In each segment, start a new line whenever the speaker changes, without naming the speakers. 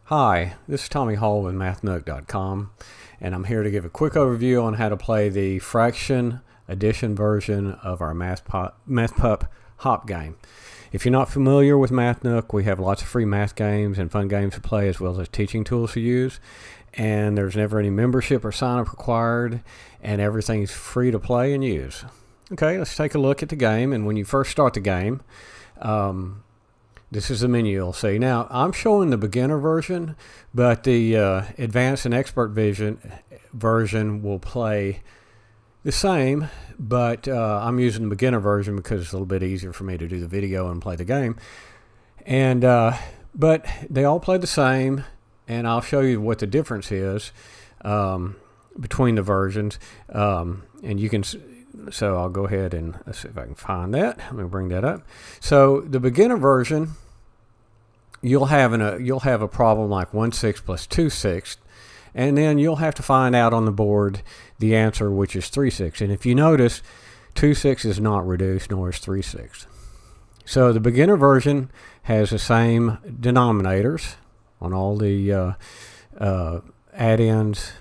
Hi, this is Tommy Hall with MathNook.com, and I'm here to give a quick overview on how to play the fraction addition version of our MathPup Hop game. If you're not familiar with MathNook, we have lots of free math games and fun games to play, as well as teaching tools to use. And there's never any membership or sign-up required, and everything's free to play and use. Okay, let's take a look at the game. And when you first start the game, this is the menu you'll see. Now, I'm showing the beginner version, but the advanced and expert version will play the same, but I'm using the beginner version because it's a little bit easier for me to do the video and play the game. And but they all play the same, and I'll show you what the difference is between the versions. And you can. So I'll go ahead and let's see if I can find that. Let me bring that up. So the beginner version, you'll have a problem like 1/6 plus 2/6, and then you'll have to find out on the board the answer, which is 3/6. And if you notice, 2/6 is not reduced, nor is 3/6. So the beginner version has the same denominators on all the add-ins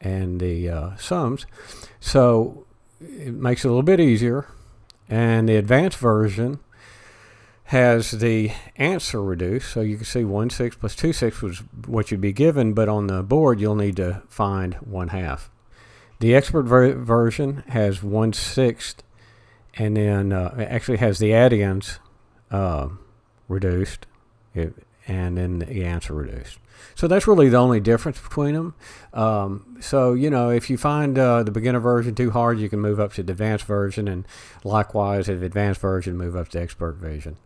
and the sums. So it makes it a little bit easier. And the advanced version has the answer reduced, so you can see 1/6 plus 2/6 was what you'd be given, but on the board you'll need to find 1/2. The expert version has 1/6, and then actually has the add-ins reduced, and then the answer reduced. So that's really the only difference between them. So, if you find the beginner version too hard, you can move up to the advanced version, and likewise, if advanced version, move up to the expert version.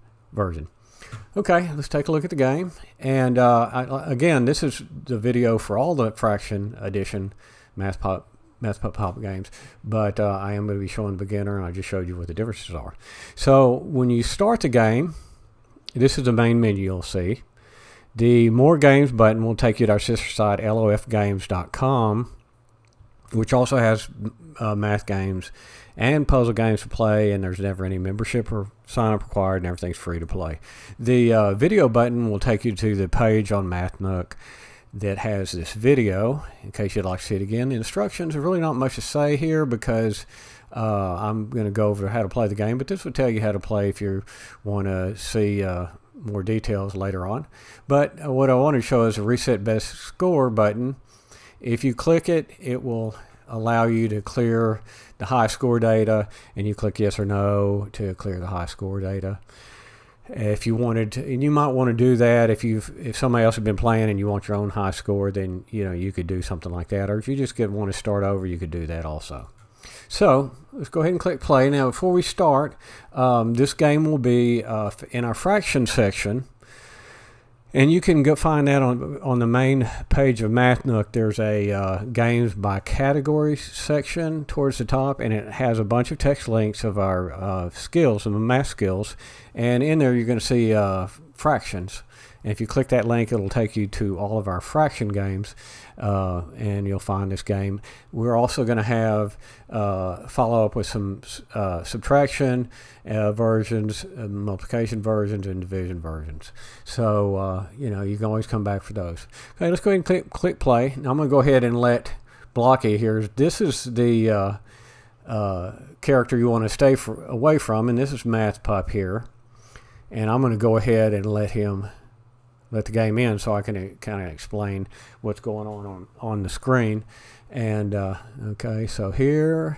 Okay, let's take a look at the game. And again, this is the video for all the fraction addition MathPup Hop games, but I am going to be showing beginner, and I just showed you what the differences are. So when you start the game, this is the main menu you'll see. The More Games button will take you to our sister site, lofgames.com, which also has math games and puzzle games to play, and there's never any membership or sign-up required, and everything's free to play. The video button will take you to the page on MathNook that has this video, in case you'd like to see it again. The instructions are really not much to say here because I'm going to go over how to play the game, but this will tell you how to play if you want to see more details later on. But what I want to show is a reset best score button. If you click it, it will allow you to clear the high score data, and you click yes or no to clear the high score data. If you wanted to, and you might want to do that if somebody else has been playing and you want your own high score, then you could do something like that. Or if you just want to start over, you could do that also. So let's go ahead and click play. Now, before we start, this game will be in our fraction section, and you can go find that on the main page of MathNook. There's a games by categories section towards the top, and it has a bunch of text links of our skills, of the math skills, and in there you're going to see fractions. And if you click that link, it'll take you to all of our fraction games, and you'll find this game. We're also going to have follow up with some subtraction versions, multiplication versions, and division versions. So, you can always come back for those. Okay, let's go ahead and click play. Now I'm going to go ahead and let Blocky here. This is the character you want to stay away from, and this is MathPup here. And I'm going to go ahead and let the game in so I can kind of explain what's going on the screen. And okay, so there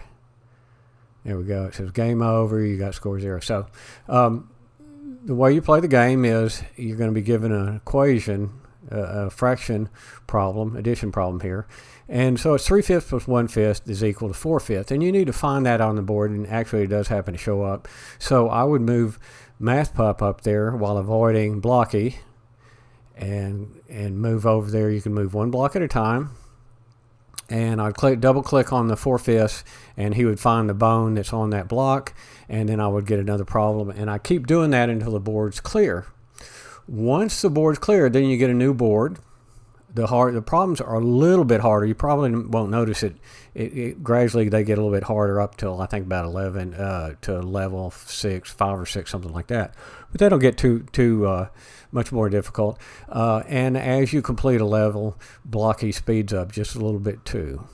we go. It says game over. You got score 0. So the way you play the game is you're going to be given an equation, a fraction problem, addition problem here. And so it's 3/5 plus 1/5 is equal to 4/5. And you need to find that on the board, and actually it does happen to show up. So I would move MathPup up there while avoiding Blocky, and move over there. You can move one block at a time, and I'd double click on the 4/5, and he would find the bone that's on that block, and then I would get another problem, and I keep doing that until the board's clear. Once the board's clear, then you get a new board, the problems are a little bit harder. You probably won't notice it. It gradually they get a little bit harder up till I think about 11 to level 6, 5 or 6, something like that. But they don't get too much more difficult. And as you complete a level, Blocky speeds up just a little bit too.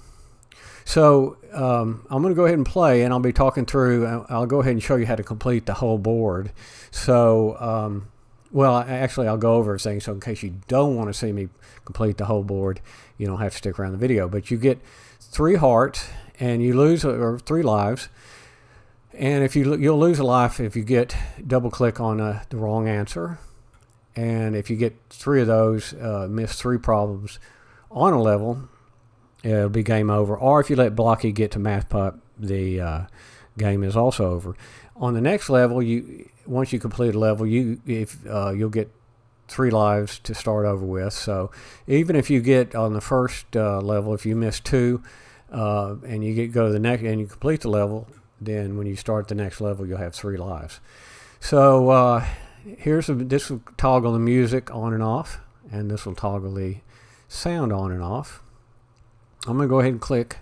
So I'm going to go ahead and play, and I'll be talking through. I'll go ahead and show you how to complete the whole board. So, well, actually, I'll go over everything. So in case you don't want to see me complete the whole board, you don't have to stick around the video. But you get 3 hearts, and you lose or 3 lives. And if you'll lose a life if you get double click on the wrong answer, and if you get 3 of those, miss 3 problems on a level, it'll be game over. Or if you let Blocky get to MathPup, the game is also over. On the next level, once you complete a level, you'll get 3 lives to start over with. So even if you get on the first level, if you miss 2, and you go to the next and you complete the level, then when you start the next level, you'll have 3 lives. So this will toggle the music on and off, and this will toggle the sound on and off. I'm going to go ahead and click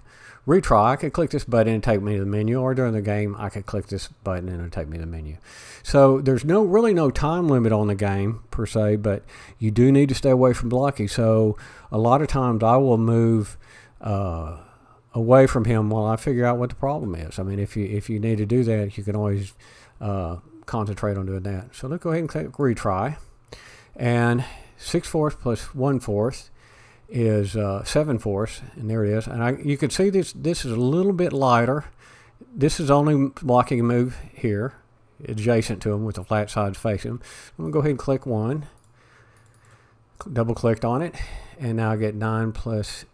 retry. I could click this button and take me to the menu, or during the game I could click this button and it'll take me to the menu. So there's really no time limit on the game per se, but you do need to stay away from Blocky. So a lot of times I will move away from him while I figure out what the problem is. I mean, if you need to do that, you can always concentrate on doing that. So let's go ahead and click retry, and 6/4 plus 1/4 is 7/4, and there it is. And you can see this is a little bit lighter. This is only blocking a move here, adjacent to him with the flat sides facing him. I'm going to go ahead and click 1, double clicked on it, and now I get 9 5ths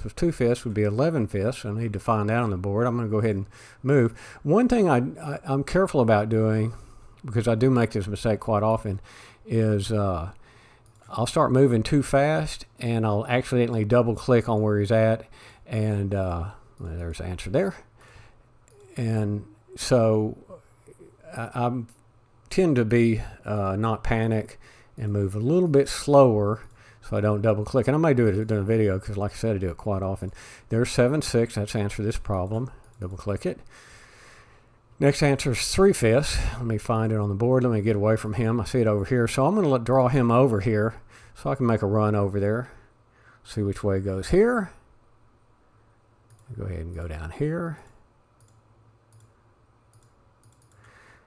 plus 2 5ths would be 11 5ths. I need to find that on the board. I'm going to go ahead and move. One thing I'm careful about doing, because I do make this mistake quite often, is I'll start moving too fast, and I'll accidentally double click on where he's at, and well, there's the answer there. And so I tend to be not panic and move a little bit slower so I don't double click. And I may do it in a video because, like I said, I do it quite often. There's 7/6. That's the answer to this problem. Double click it. Next answer is 3 5ths. Let me find it on the board. Let me get away from him. I see it over here. So I'm going to draw him over here so I can make a run over there. See which way it goes here. Go ahead and go down here.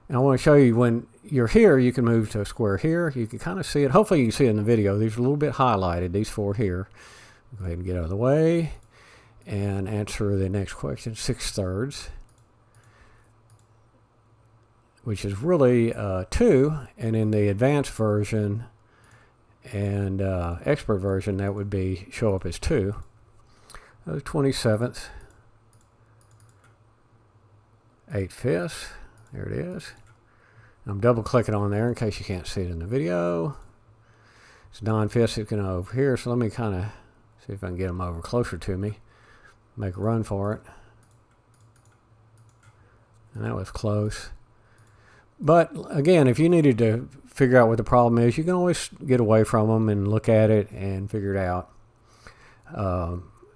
And I want to show you when you're here, you can move to a square here. You can kind of see it. Hopefully you can see it in the video. These are a little bit highlighted, these 4 here. Go ahead and get out of the way and answer the next question, 6/3. Which is really 2, and in the advanced version and expert version, that would show up as 2. 27th, 8 5ths, there it is. I'm double clicking on there in case you can't see it in the video. It's 9 5ths, it's going over here, so let me kind of see if I can get them over closer to me, make a run for it. And that was close. But again, if you needed to figure out what the problem is, you can always get away from them and look at it and figure it out.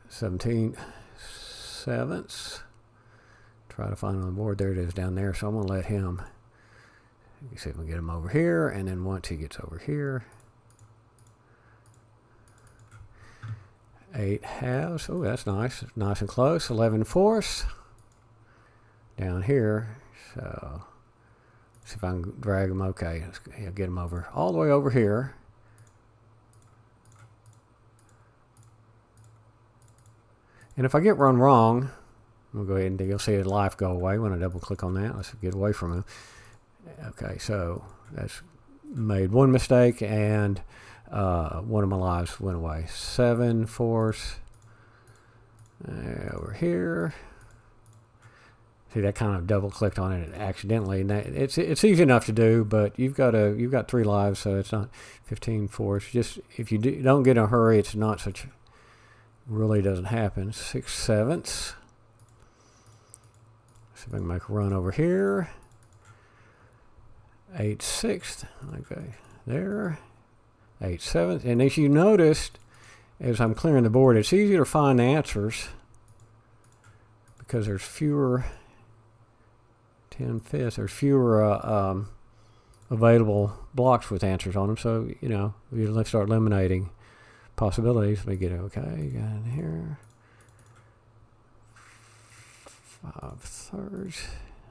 17 7ths. Try to find it on the board. There it is down there. So I'm going to let him. You can see if we can get him over here. And then once he gets over here, 8 halves. Oh, that's nice. Nice and close. 11/4 down here. So see if I can drag him. Okay, let's get him over all the way over here. And if I get run wrong, we'll go ahead and you'll see the life go away when I double click on that. Let's get away from him. Okay, so that's made one mistake, and one of my lives went away. 7/4 over here. See, that kind of double clicked on it accidentally. And it's easy enough to do, but you've got 3 lives, so it's not 15/4. Just if you don't get in a hurry, it's not such. Really doesn't happen. 6/7. See if I can make a run over here. 8/6. Okay, there. 8/7. And as you noticed, as I'm clearing the board, it's easier to find answers because there's fewer 10/5. There's fewer available blocks with answers on them. So, you know, let's start eliminating possibilities. Let me get it. Okay, got in here. 5/3.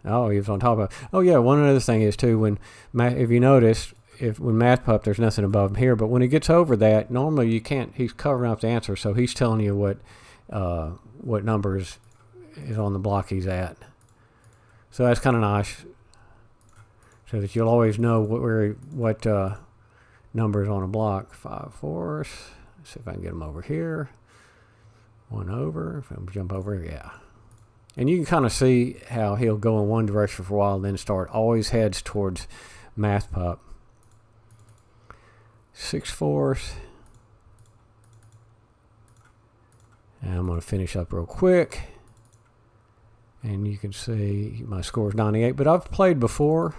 Oh, he was on top of. Oh yeah, one other thing is too, when if you notice, when MathPup there's nothing above him here, but when he gets over that, normally you can't. He's covering up the answer, so he's telling you what number is on the block he's at. So that's kind of nice, so that you'll always know what number is on a block. 5/4. Let's see if I can get him over here. 1 over. If I jump over, yeah. And you can kind of see how he'll go in one direction for a while and then always heads towards MathPup. 6/4. And I'm going to finish up real quick. And you can see my score is 98. But I've played before.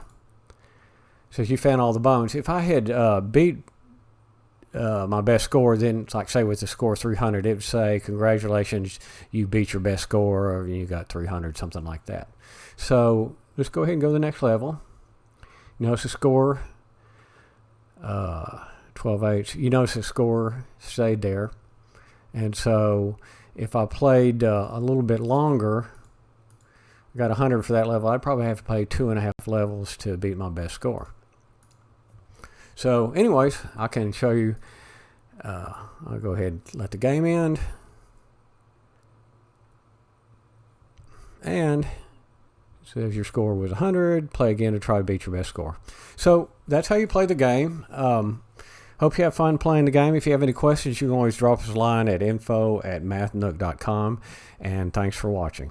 Says you found all the bones. If I had beat my best score, then, like, say with the score 300, it would say, congratulations, you beat your best score, or you got 300, something like that. So let's go ahead and go to the next level. Notice the score, 12/8. You notice the score stayed there. And so if I played a little bit longer, got 100 for that level, I'd probably have to play 2.5 levels to beat my best score. So anyways, I can show you. I'll go ahead and let the game end. And it says your score was 100. Play again to try to beat your best score. So that's how you play the game. Hope you have fun playing the game. If you have any questions, you can always drop us a line at info@mathnook.com. And thanks for watching.